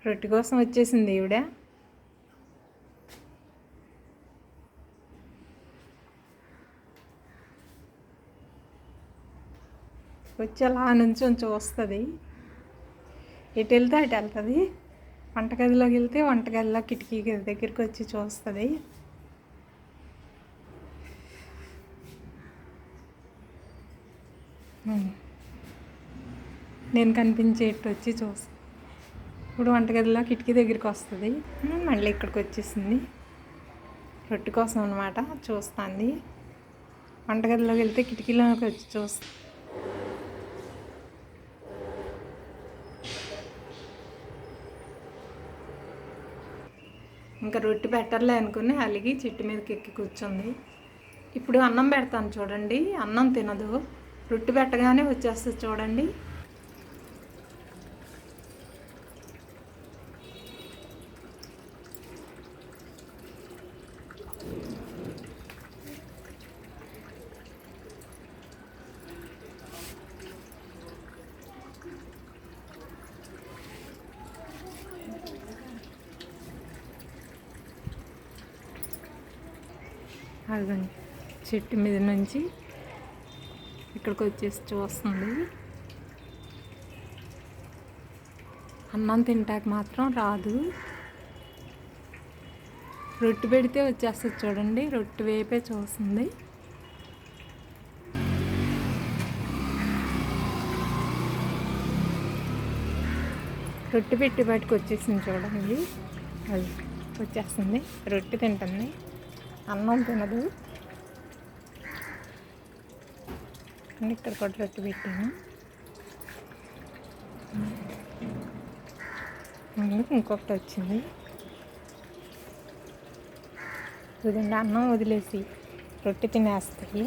రొట్టె కోసం వచ్చేసింది ఈవిడ. వచ్చి అలా నుంచి చూస్తుంది. ఎటు వెళ్తే అటు వెళ్తుంది. వంటగదిలోకి వెళ్తే వంటగదిలో కిటికీ దగ్గరికి వచ్చి చూస్తుంది. నేను కనిపించేట్టు వచ్చి చూస్తుంది. ఇప్పుడు వంటగదిలో కిటికీ దగ్గరికి వస్తుంది. మళ్ళీ ఇక్కడికి వచ్చేసింది. రొట్టె కోసం అనమాట చూస్తుంది. వంటగదిలోకి వెళ్తే కిటికీలోకి వచ్చి చూస్తుంది. ఇంకా రొట్టె పెట్టర్లే అనుకుని అలిగి చెట్టు మీదకి ఎక్కి కూర్చుంది. ఇప్పుడు అన్నం పెడతాను చూడండి. అన్నం తినదు. రొట్టె పెట్టగానే వచ్చేస్తుంది చూడండి. అదండి చెట్టు మీద నుంచి ఇక్కడికి వచ్చేసి చూస్తుంది. అన్నం తింటాక మాత్రం రాదు. రొట్టె పెడితే వచ్చేస్తుంది చూడండి. రొట్టె వేపే చూస్తుంది. రొట్టె పెట్టి బయటకు వచ్చేసింది చూడండి. అది వచ్చేస్తుంది. రొట్టె తింటుంది, అన్నం తినదు. ఇక్కడ కూడా రొట్టె పెట్టాను. ఇంకొకటి వచ్చింది. ఇదండి అన్నం వదిలేసి రొట్టె తినేస్తాయి.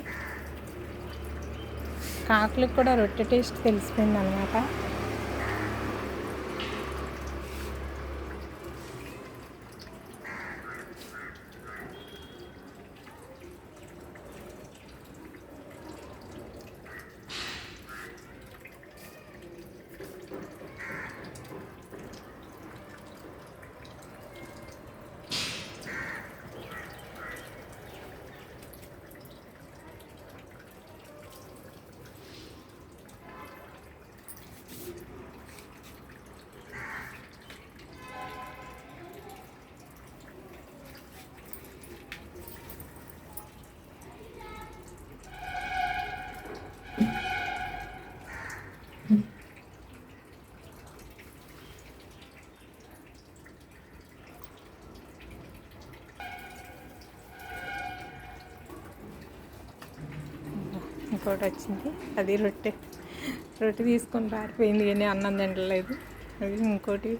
కాకులకు కూడా రొట్టె టేస్ట్ తెలిసిపోయింది అనమాట. ఇంకోటి వచ్చింది. అది రొట్టె తీసుకొని పారిపోయింది, కానీ అన్నం తినలేదు. అది ఇంకోటి.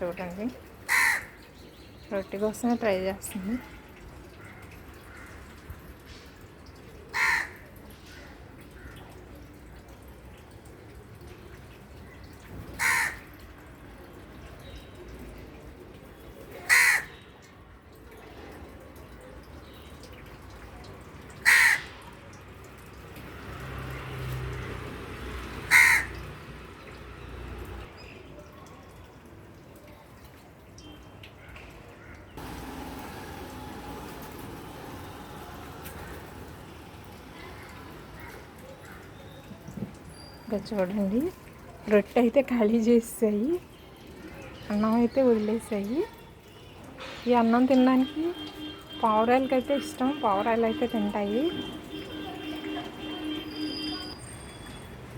చూడండి, రొట్టె కోసమే ట్రై చేస్తుంది. ఇంకా చూడండి, రొట్టె అయితే ఖాళీ చేసేసాయి, అన్నం అయితే వదిలేసాయి. ఈ అన్నం తినడానికి పావురాలకి అయితే ఇష్టం. పావురాలు అయితే తింటాయి.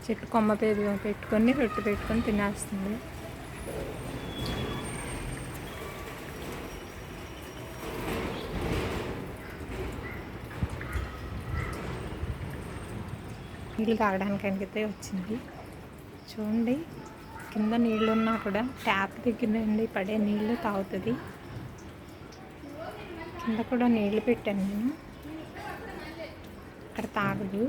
చెట్టు కొమ్మ పెట్టుకొని రొట్టె పెట్టుకొని తినేస్తుంది. నీళ్ళు తాగడానికి అయితే వచ్చింది. చూడండి, కింద నీళ్ళు ఉన్నా కూడా ట్యాప్ దగ్గర నుండి పడే నీళ్ళు తాగుతుంది. కింద కూడా నీళ్ళు పెట్టాను నేను, అక్కడ తాగదు.